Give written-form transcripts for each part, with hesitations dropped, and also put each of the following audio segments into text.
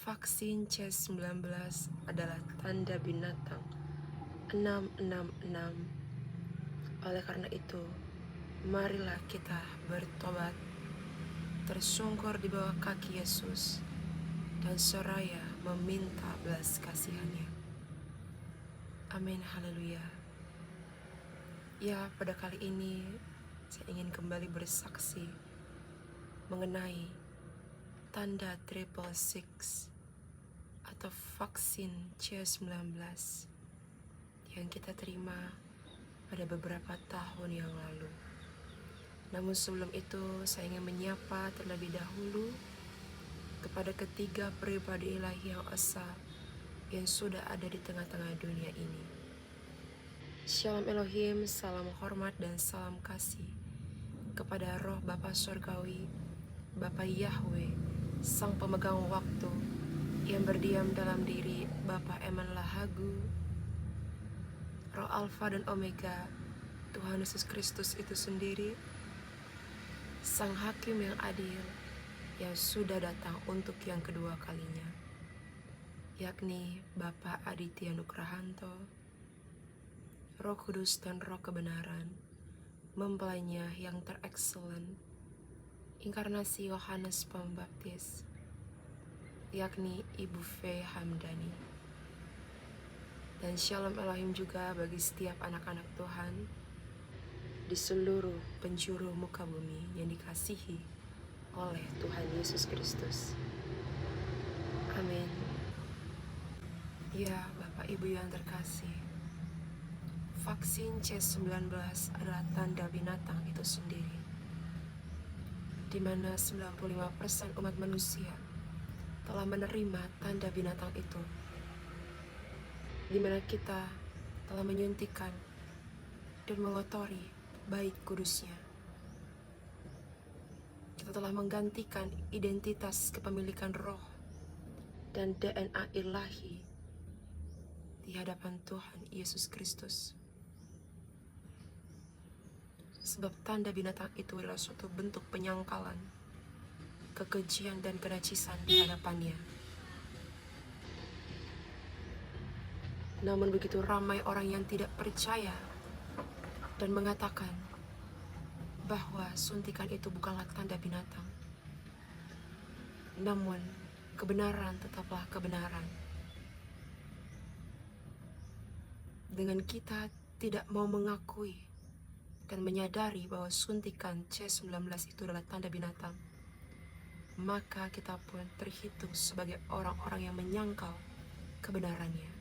Vaksin C19 adalah tanda binatang 666. Oleh karena itu, marilah kita bertobat, tersungkur di bawah kaki Yesus, dan seraya meminta belas kasihannya. Amin, haleluya. Ya, pada kali ini saya ingin kembali bersaksi mengenai tanda 666 atau vaksin C19 yang kita terima pada beberapa tahun yang lalu. Namun sebelum itu, saya ingin menyapa terlebih dahulu kepada ketiga pribadi ilahi yang esa yang sudah ada di tengah-tengah dunia ini. Shalom Elohim, salam hormat dan salam kasih kepada roh Bapa Surgawi, Bapa Yahweh, Sang Pemegang Waktu yang berdiam dalam diri Bapa Eman Lahagu, Roh Alfa dan Omega, Tuhan Yesus Kristus itu sendiri, Sang Hakim yang adil, yang sudah datang untuk yang kedua kalinya, yakni Bapa Aditya Nugrahanto, Roh Kudus dan Roh Kebenaran, mempelainya yang terexcellent, inkarnasi Yohanes Pembaptis, yakni Ibu Faye Hamdani. Dan Shalom Elohim juga bagi setiap anak-anak Tuhan di seluruh penjuru muka bumi yang dikasihi oleh Tuhan Yesus Kristus. Amin. Ya, Bapak Ibu yang terkasih, vaksin C19 adalah tanda binatang itu sendiri, di mana 95% umat manusia telah menerima tanda binatang itu, di mana kita telah menyuntikkan dan mengotori bait kudusnya. Kita telah menggantikan identitas kepemilikan roh dan DNA ilahi di hadapan Tuhan Yesus Kristus. Sebab tanda binatang itu adalah suatu bentuk penyangkalan, kekejian dan kenajisan di hadapannya. Namun begitu ramai orang yang tidak percaya dan mengatakan bahwa suntikan itu bukanlah tanda binatang. Namun kebenaran tetaplah kebenaran. Dengan kita tidak mau mengakui dan menyadari bahwa suntikan C19 itu adalah tanda binatang, maka kita pun terhitung sebagai orang-orang yang menyangkal kebenarannya.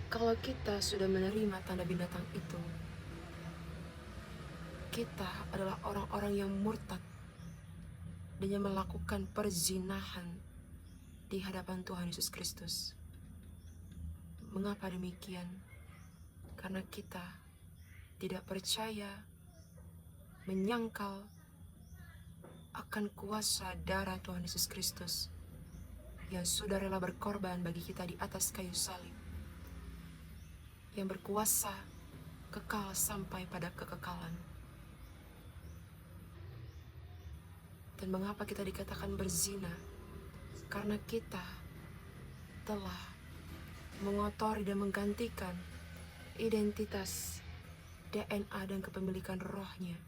Kalau kita sudah menerima tanda binatang itu, kita adalah orang-orang yang murtad dan yang melakukan perzinahan di hadapan Tuhan Yesus Kristus. Mengapa demikian? Karena kita tidak percaya, menyangkal akan kuasa darah Tuhan Yesus Kristus yang sudah rela berkorban bagi kita di atas kayu salib, yang berkuasa kekal sampai pada kekekalan. Dan mengapa kita dikatakan berzina? Karena kita telah mengotori dan menggantikan identitas, DNA dan kepemilikan rohnya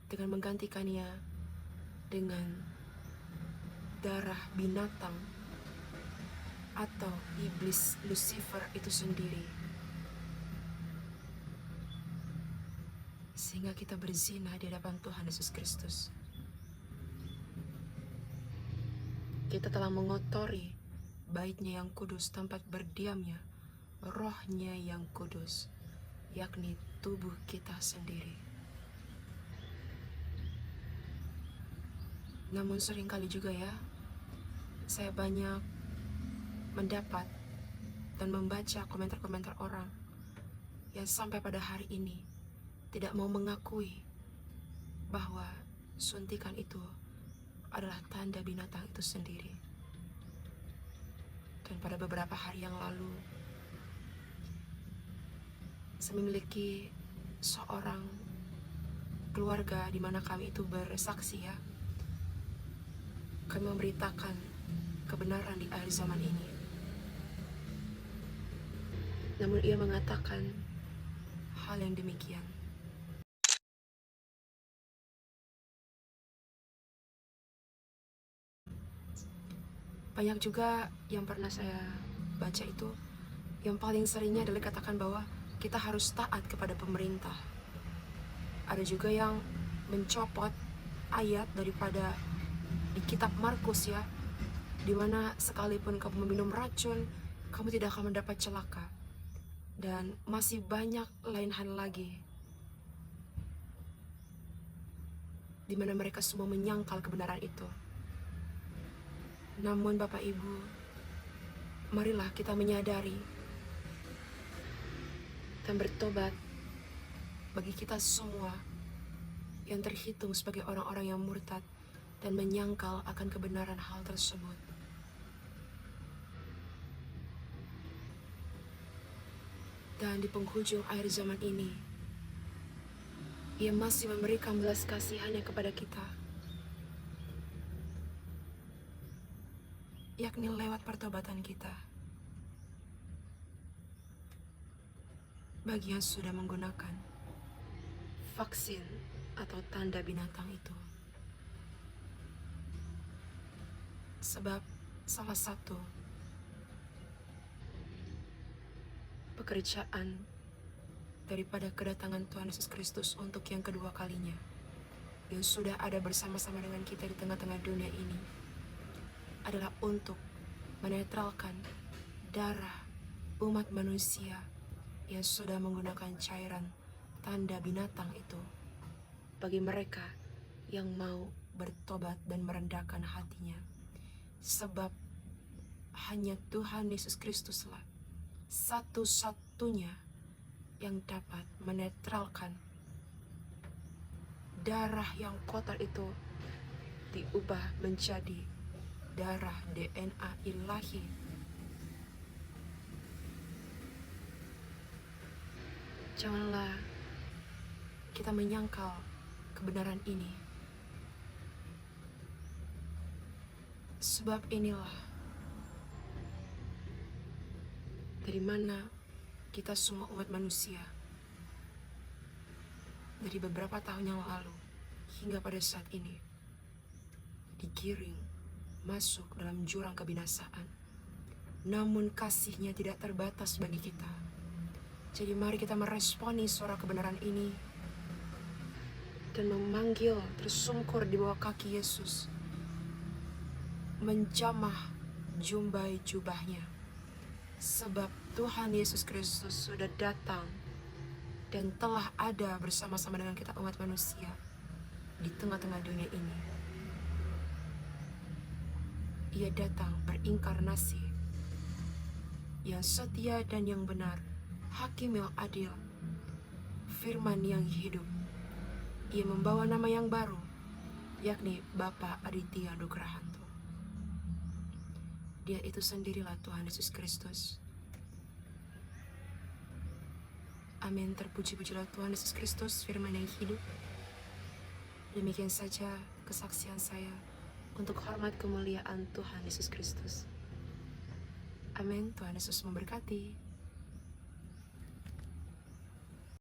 dengan menggantikannya dengan darah binatang atau iblis Lucifer itu sendiri, sehingga kita berzina di hadapan Tuhan Yesus Kristus. Kita telah mengotori baitnya yang kudus, tempat berdiamnya rohnya yang kudus, yakni tubuh kita sendiri. Namun seringkali juga ya, saya banyak mendapat dan membaca komentar-komentar orang yang sampai pada hari ini tidak mau mengakui bahwa suntikan itu adalah tanda binatang itu sendiri. Dan pada beberapa hari yang lalu, saya memiliki seorang keluarga di mana kami itu bersaksi ya. Kami memberitakan kebenaran di akhir zaman ini. Namun ia mengatakan hal yang demikian. Banyak juga yang pernah saya baca itu, yang paling seringnya adalah katakan bahwa kita harus taat kepada pemerintah. Ada juga yang mencopot ayat daripada di kitab Markus ya, dimana sekalipun kamu meminum racun, kamu tidak akan mendapat celaka. Dan masih banyak lain hal lagi, dimana mereka semua menyangkal kebenaran itu. Namun Bapak Ibu, marilah kita menyadari dan bertobat bagi kita semua yang terhitung sebagai orang-orang yang murtad dan menyangkal akan kebenaran hal tersebut. Dan di penghujung akhir zaman ini, Ia masih memberikan belas kasihannya kepada kita, yakni lewat pertobatan kita. Bagi yang sudah menggunakan vaksin atau tanda binatang itu. Sebab salah satu pekerjaan daripada kedatangan Tuhan Yesus Kristus untuk yang kedua kalinya, yang sudah ada bersama-sama dengan kita di tengah-tengah dunia ini, adalah untuk menetralkan darah umat manusia yang sudah menggunakan cairan tanda binatang itu, bagi mereka yang mau bertobat dan merendahkan hatinya. Sebab hanya Tuhan Yesus Kristuslah satu-satunya yang dapat menetralkan darah yang kotor itu diubah menjadi darah DNA ilahi. Janganlah kita menyangkal kebenaran ini. Sebab inilah dari mana kita semua umat manusia dari beberapa tahun yang lalu hingga pada saat ini digiring masuk dalam jurang kebinasaan. Namun kasih-Nya tidak terbatas bagi kita. Jadi mari kita meresponi suara kebenaran ini dan memanggil tersungkur di bawah kaki Yesus, menjamah jumbai jubahnya. Sebab Tuhan Yesus Kristus sudah datang dan telah ada bersama-sama dengan kita umat manusia di tengah-tengah dunia ini. Ia datang berinkarnasi, yang setia dan yang benar, hakim yang adil, firman yang hidup. Ia membawa nama yang baru, yakni Bapa Aditya Nugrahanto. Dia itu sendirilah Tuhan Yesus Kristus. Amin. Terpuji-pujilah Tuhan Yesus Kristus, firman yang hidup. Demikian saja kesaksian saya untuk hormat kemuliaan Tuhan Yesus Kristus. Amin. Tuhan Yesus memberkati.